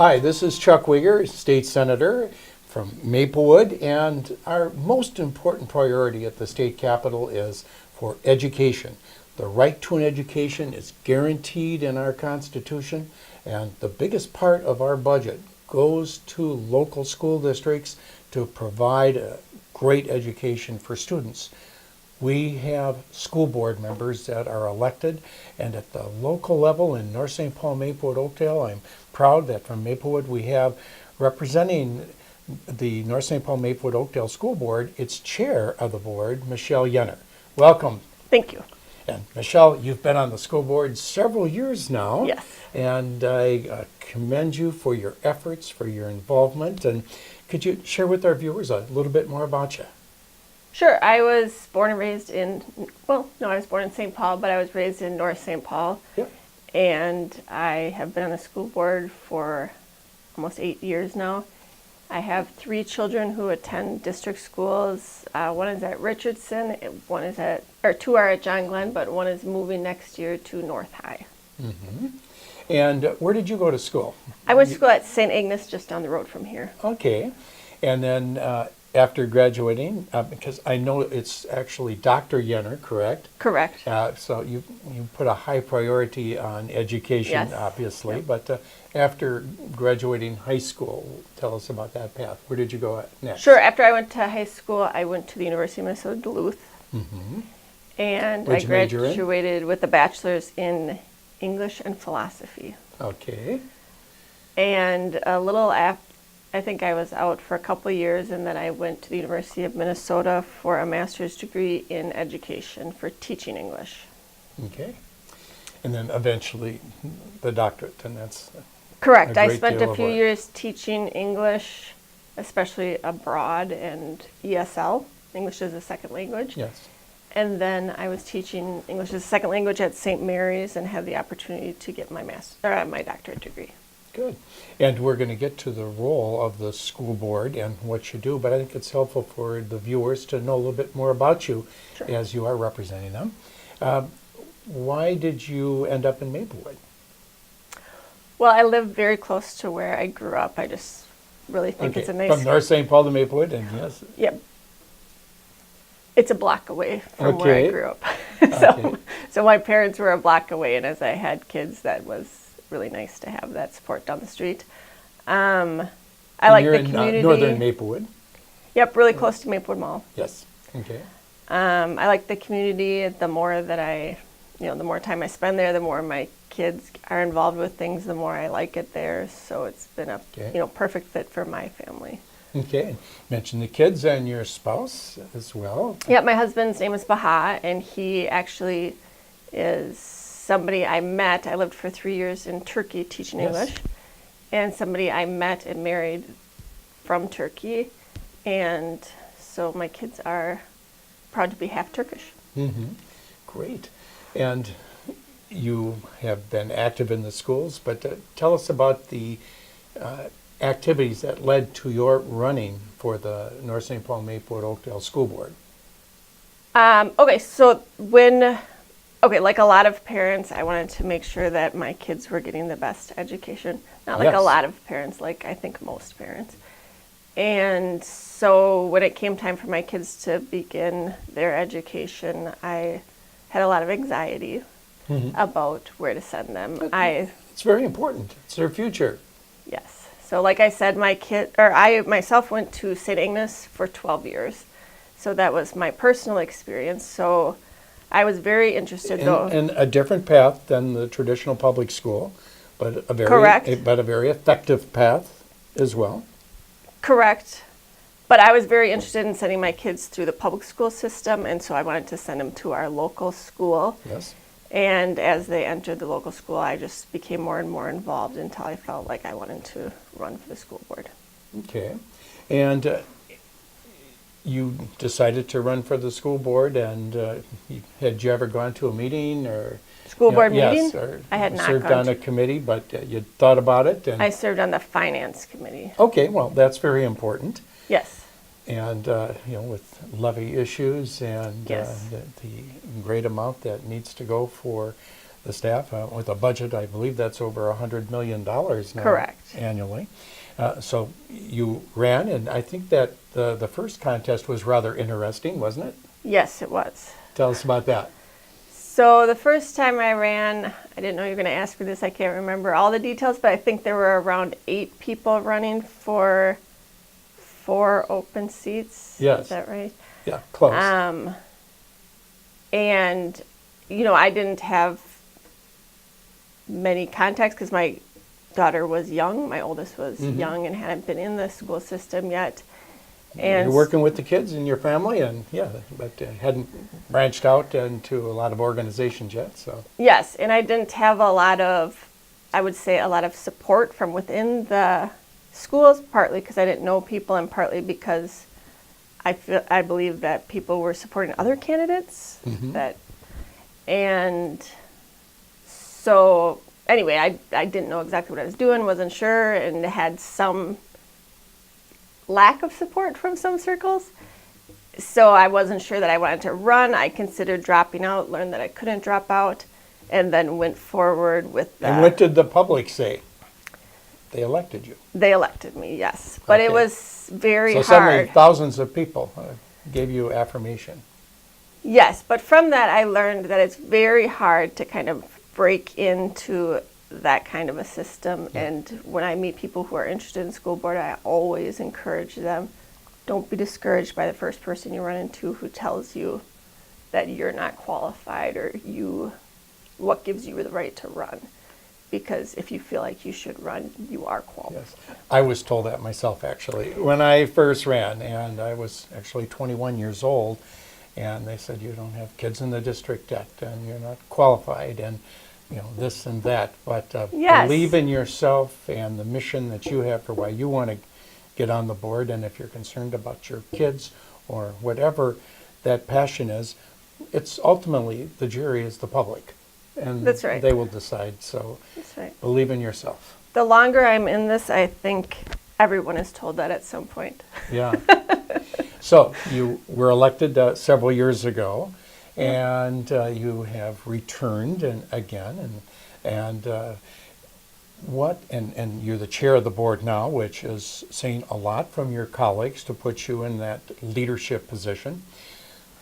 Hi, this is Chuck Wiger, State Senator from Maplewood, and our most important priority at the state capitol is for education. The right to an education is guaranteed in our Constitution, and the biggest part of our budget goes to local school districts to provide a great education for students. We have school board members that are elected, and at the local level in North St. Paul, Maplewood, Oakdale, I'm proud that from Maplewood we have representing the North St. Paul, Maplewood, Oakdale School Board, its chair of the board, Michelle Yenner. Welcome. Thank you. And Michelle, you've been on the school board several years now. Yes. And I commend you for your efforts, for your involvement. And could you share with our viewers a little bit more about you? Sure. I was born and raised in, I was born in St. Paul, but I was raised in North St. Paul. Yep. And I have been on the school board for almost 8 years now. I have 3 children who attend district schools. One is at Richardson, two are at John Glenn, but one is moving next year to North High. Mm-hmm. And where did you go to school? I went to school at St. Agnes, just down the road from here. Okay. And then after graduating, because I know it's actually Dr. Yenner, correct? Correct. So you put a high priority on education, Yes. obviously. Yep. But after graduating high school, tell us about that path. Where did you go next? Sure. After I went to high school, I went to the University of Minnesota Duluth. Mm-hmm. And What'd I you major in? graduated with a bachelor's in English and philosophy. Okay. And I think I was out for a couple of years, and then I went to the University of Minnesota for a master's degree in education for teaching English. Okay. And then eventually the doctorate, and that's Correct. a I great spent deal a of few work. years teaching English, especially abroad, and ESL, English as a second language. Yes. And then I was teaching English as a second language at St. Mary's and had the opportunity to get my doctorate degree. Good. And we're going to get to the role of the school board and what you do, but I think it's helpful for the viewers to know a little bit more about you. Sure. As you are representing them. Why did you end up in Maplewood? Well, I live very close to where I grew up. I just really think it's a nice... From North St. Paul to Maplewood, and yes. Yep. It's a block away from where Okay. I grew up. Okay. So my parents were a block away, and as I had kids, that was really nice to have that support down the street. I like You're the community. in northern Maplewood? Yep, really close to Maplewood Mall. Yes. Okay. I like the community. The more time I spend there, the more my kids are involved with things, the more I like it there. So it's been a perfect fit for my family. Okay. Mention the kids and your spouse as well. Yeah, my husband's name is Baha, and he actually is somebody I met. I lived for 3 years in Turkey teaching Yes. English, and somebody I met and married from Turkey. And so my kids are proud to be half Turkish. Mm-hmm. Great. And you have been active in the schools, but tell us about the activities that led to your running for the North St. Paul Maplewood Oakdale School Board. Like a lot of parents, I wanted to make sure that my kids were getting the best education. Not like Yes. a lot of parents, like I think most parents. And so when it came time for my kids to begin their education, I had a lot of anxiety about where to send them. It's very important. It's their future. Yes. So like I said, I myself went to St. Agnes for 12 years. So that was my personal experience. So I was very interested though. And a different path than the traditional public school, but a very Correct. But a very effective path as well. Correct. But I was very interested in sending my kids through the public school system, and so I wanted to send them to our local school. Yes. And as they entered the local school, I just became more and more involved until I felt like I wanted to run for the school board. Okay. And you decided to run for the school board, and had you ever gone to a meeting or School board yes, meeting? or I had not served gone on a committee, but you thought about it? And I served on the finance committee. okay, well, that's very important. Yes. And with levy issues and Yes. the great amount that needs to go for the staff with a budget, I believe that's over $100 million now. Correct. Annually. So you ran, and I think that the first contest was rather interesting, wasn't it? Yes, it was. Tell us about that. So the first time I ran, I didn't know you were going to ask for this. I can't remember all the details, but I think there were around 8 people running for 4 open seats. Yes. Is that right? Yeah, close. And, I didn't have many contacts because my daughter was young. My oldest was young and hadn't been in the school system yet. And You're working with the kids in your family, and but hadn't branched out into a lot of organizations yet. So yes, and I didn't have I would say a lot of support from within the schools, partly because I didn't know people, and partly because I believe that people were supporting other candidates. And so anyway, I didn't know exactly what I was doing, wasn't sure, and had some lack of support from some circles. So I wasn't sure that I wanted to run. I considered dropping out, learned that I couldn't drop out, and then went forward with And what did the public say? They elected you. They elected me, yes. But Okay. it was very So suddenly hard. thousands of people gave you affirmation. Yes, but from that I learned that it's very hard to kind of break into that kind of a system. And when I meet people who are interested in school board, I always encourage them, don't be discouraged by the first person you run into who tells you that you're not qualified or what gives you the right to run. Because if you feel like you should run, you are qualified. Yes, I was told that myself, actually, when I first ran, and I was actually 21 years old, and they said, you don't have kids in the district yet, and you're not qualified, and this and that, but Yes. believe in yourself and the mission that you have for why you want to get on the board, and if you're concerned about your kids or whatever that passion is, it's ultimately, the jury is the public, and That's right. they will decide, so That's right. believe in yourself. The longer I'm in this, I think everyone is told that at some point. Yeah. So you were elected several years ago, and you have returned again, and you're the chair of the board now, which is saying a lot from your colleagues to put you in that leadership position.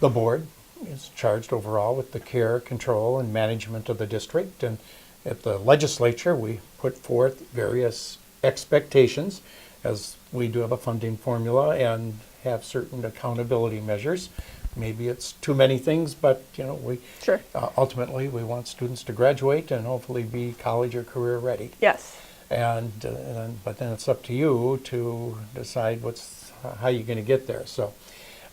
The board is charged overall with the care, control, and management of the district, and at the legislature we put forth various expectations, as we do have a funding formula and have certain accountability measures. Maybe it's too many things, but we Sure. Ultimately we want students to graduate and hopefully be college or career ready. Yes. But then it's up to you to decide how you're going to get there. So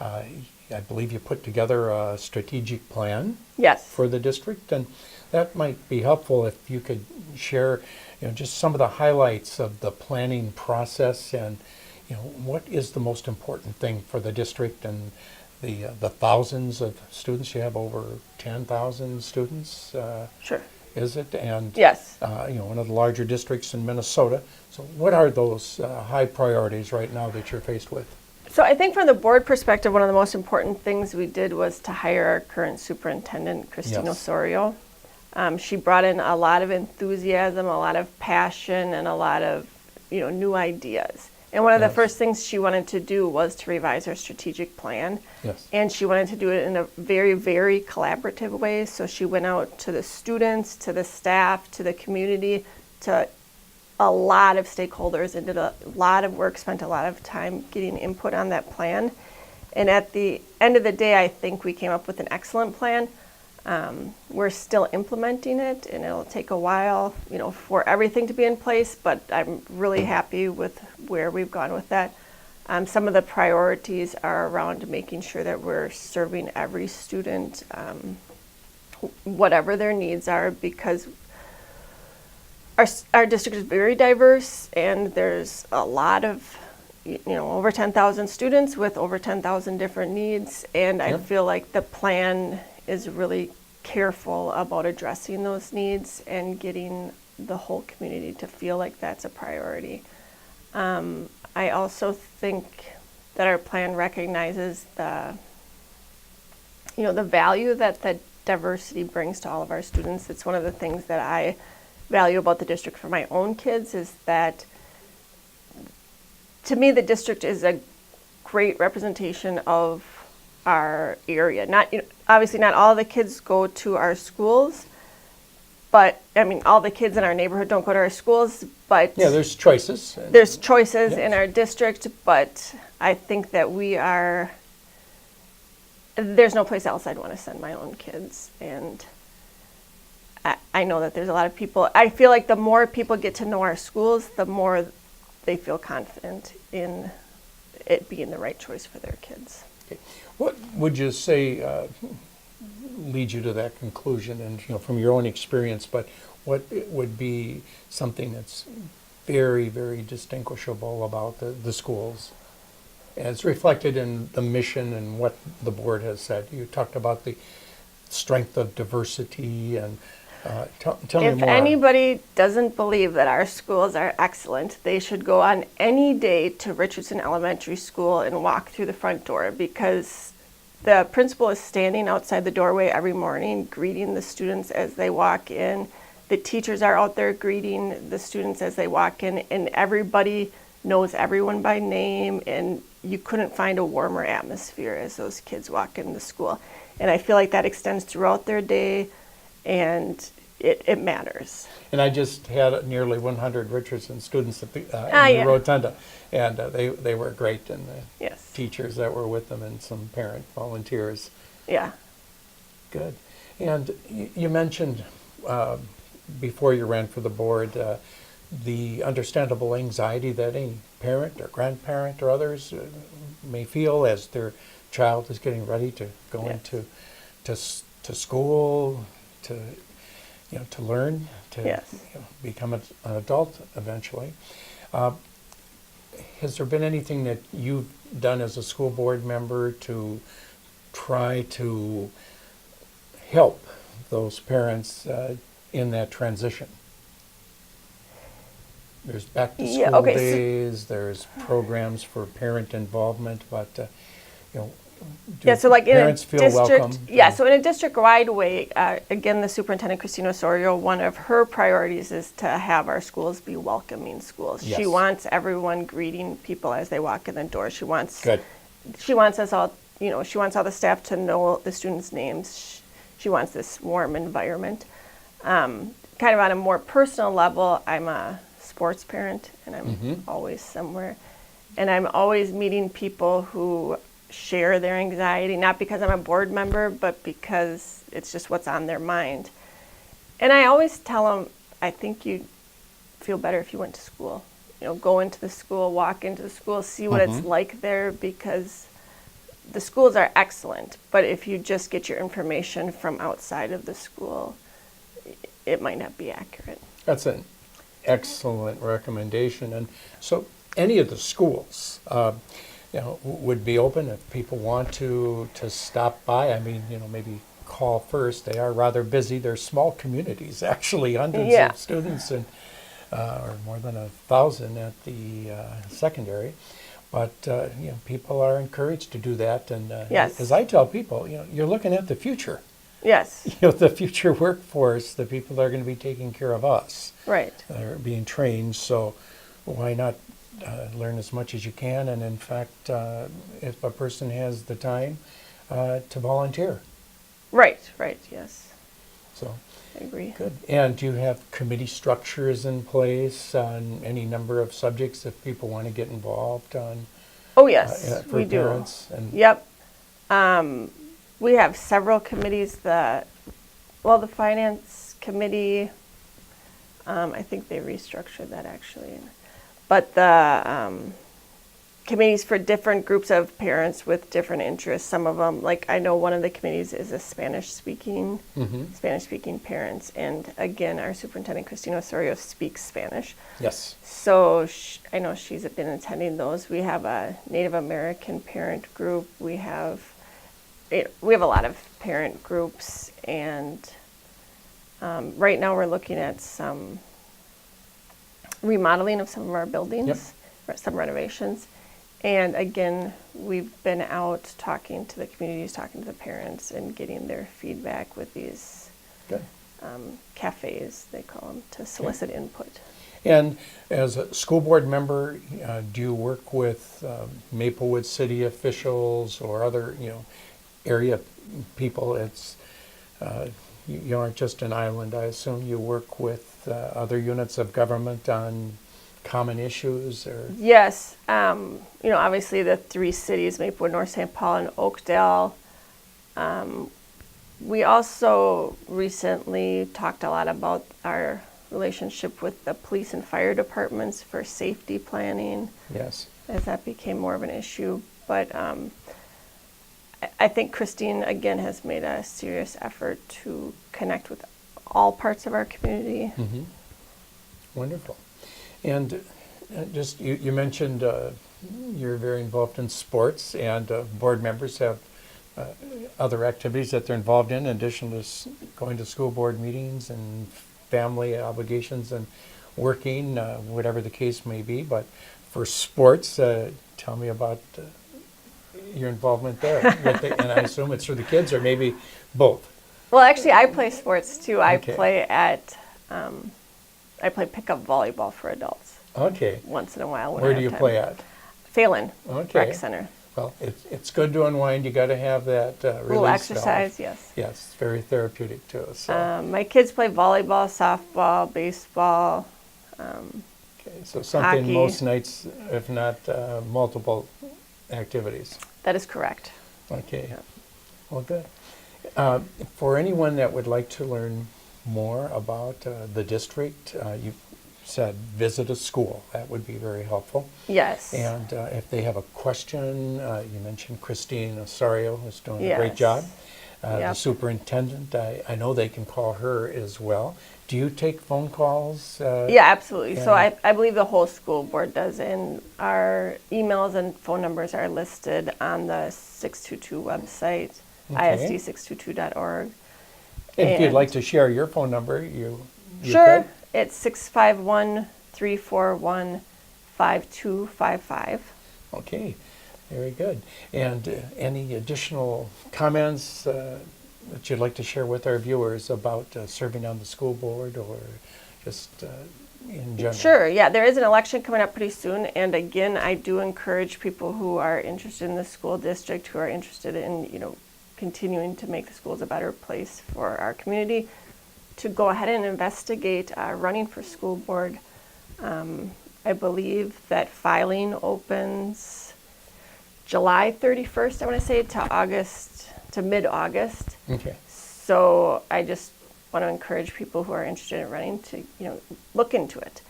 I believe you put together a strategic plan Yes. for the district, and that might be helpful if you could share just some of the highlights of the planning process, and what is the most important thing for the district and the thousands of students. You have over 10,000 students. Sure. Is it? And Yes. One of the larger districts in Minnesota. So what are those high priorities right now that you're faced with? So I think from the board perspective, one of the most important things we did was to hire our current superintendent, Christine Yes. Osorio. She brought in a lot of enthusiasm, a lot of passion, and a lot of new ideas. And one of the Yes. first things she wanted to do was to revise our strategic plan. Yes. And she wanted to do it in a very, very collaborative way. So she went out to the students, to the staff, to the community, to a lot of stakeholders, and did a lot of work, spent a lot of time getting input on that plan. And at the end of the day, I think we came up with an excellent plan. We're still implementing it, and it'll take a while, for everything to be in place, but I'm really happy with where we've gone with that. Some of the priorities are around making sure that we're serving every student, whatever their needs are, because our district is very diverse, and there's a lot of, over 10,000 students with over 10,000 different needs, and I Yep. feel like the plan is really careful about addressing those needs and getting the whole community to feel like that's a priority. I also think that our plan recognizes the value that the diversity brings to all of our students. It's one of the things that I value about the district for my own kids, is that to me the district is a great representation of our area. Not, obviously not all the kids go to our schools, but I mean all the kids in our neighborhood don't go to our schools, but Yeah, there's choices. there's choices Yes. in our district, but I think that there's no place else I'd want to send my own kids. And I know that there's a lot of people, I feel like the more people get to know our schools, the more they feel confident in it being the right choice for their kids. Okay. What would you say leads you to that conclusion? And from your own experience, but what would be something that's very, very distinguishable about the schools, as reflected in the mission and what the board has said? You talked about the strength of diversity, and tell me If more. anybody doesn't believe that our schools are excellent, they should go on any day to Richardson Elementary School and walk through the front door, because the principal is standing outside the doorway every morning greeting the students as they walk in. The teachers are out there greeting the students as they walk in, and everybody knows everyone by name, and you couldn't find a warmer atmosphere as those kids walk into school. And I feel like that extends throughout their day, and it matters. And I just had nearly 100 Richardson students at the, in yeah. the rotunda, and they were great, and the Yes. teachers that were with them and some parent volunteers. Yeah. Good. And you mentioned before you ran for the board the understandable anxiety that any parent or grandparent or others may feel as their child is getting ready to go Yes. to school, to to learn, to Yes. become an adult eventually. Has there been anything that you've done as a school board member to try to help those parents in that transition? There's back to school Yeah, okay, so- days, there's programs for parent involvement, but do Yeah, so like in a parents feel district, welcome? yeah, so in a district-wide way, again, the superintendent, Christina Osorio, one of her priorities is to have our schools be welcoming schools. She Yes. wants everyone greeting people as they walk in the door. She wants Good. She wants us all, she wants all the staff to know the students' names. She wants this warm environment. Kind of on a more personal level, I'm a sports parent, and I'm always somewhere. And I'm always meeting people who share their anxiety, not because I'm a board member, but because it's just what's on their mind. And I always tell them, I think you'd feel better if you went to school. Go into the school, walk into the school, see what it's like there, because the schools are excellent. But if you just get your information from outside of the school, it might not be accurate. That's an excellent recommendation. And so any of the schools would be open if people want to stop by. I mean, maybe call first. They are rather busy. They're small communities, actually, hundreds Yeah. of students, and or more than 1,000 at the secondary. But people are encouraged to do that. And Yes. as I tell people, you're looking at the future. Yes, The future workforce, the people that are going to be taking care of us. right. Are being trained, so why not learn as much as you can, and in fact, if a person has the time, to volunteer. Right, yes. So, I agree. good. And do you have committee structures in place on any number of subjects if people want to get involved on? Oh, yes, For we do. parents? And Yep. We have several committees. The finance committee, I think they restructured that actually. But the committees for different groups of parents with different interests. Some of them, like I know one of the committees is a Spanish-speaking parents. And again, our superintendent, Christina Osorio, speaks Spanish. Yes. So I know she's been attending those. We have a Native American parent group. We have a lot of parent groups, and right now we're looking at some remodeling of some of our buildings, some renovations, And again, we've been out talking to the communities, talking to the parents, and getting their feedback with these Good. cafes, they call them, to solicit input. And as a school board member, do you work with Maplewood city officials or other, area people? It's you aren't just an island. I assume you work with other units of government on common issues, or Yes, obviously the three cities, Maplewood, North St. Paul, and Oakdale. We also recently talked a lot about our relationship with the police and fire departments for safety planning, yes, as that became more of an issue. But I think Christine, again, has made a serious effort to connect with all parts of our community. wonderful. And just you mentioned you're very involved in sports, and board members have other activities that they're involved in addition to going to school board meetings and family obligations and working, whatever the case may be. But for sports, tell me about your involvement there. And I assume it's for the kids, or maybe both. Well, actually, I play sports too. I Okay. play pickup volleyball for adults Okay. once in a while. When Where I do have you time. play at? Phelan Okay. Rec Center. Well, it's good to unwind. You got to have that A little release exercise, valve. yes. Yes, it's very therapeutic too. So, My kids play volleyball, softball, baseball. okay, so something hockey. most nights, if not multiple activities. That is correct. Okay. Well, good. For anyone that would like to learn more about the district, you said visit a school. That would be very helpful. Yes. And if they have a question, you mentioned Christine Osorio is doing a great Yes. job. The Yep. superintendent, I know they can call her as well. Do you take phone calls? Yeah, absolutely. So and- I believe the whole school board does, and our emails and phone numbers are listed on the 622 website, Okay. isd622.org. And if you'd and- like to share your phone number, you Sure. could? It's 651-341-5255. Okay, very good. And any additional comments that you'd like to share with our viewers about serving on the school board, or just in general? Sure, yeah, there is an election coming up pretty soon, and again, I do encourage people who are interested in the school district, who are interested in, continuing to make the schools a better place for our community, to go ahead and investigate running for school board. I believe that filing opens July 31st, I want to say, to mid-August. Okay, So I just want to encourage people who are interested in running to, look into it.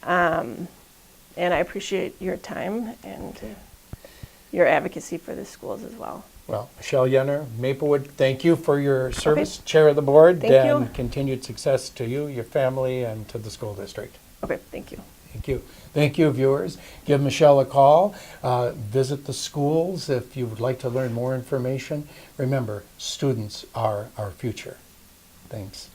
And I appreciate your time and your advocacy for the schools as well. well, Michelle Yenner, Maplewood, thank you for your service, Chair of the Board, Thank and you. continued success to you, your family, and to the school district. Okay, thank you. Thank you. Thank you, viewers. Give Michelle a call. Visit the schools if you would like to learn more information. Remember, students are our future. Thanks.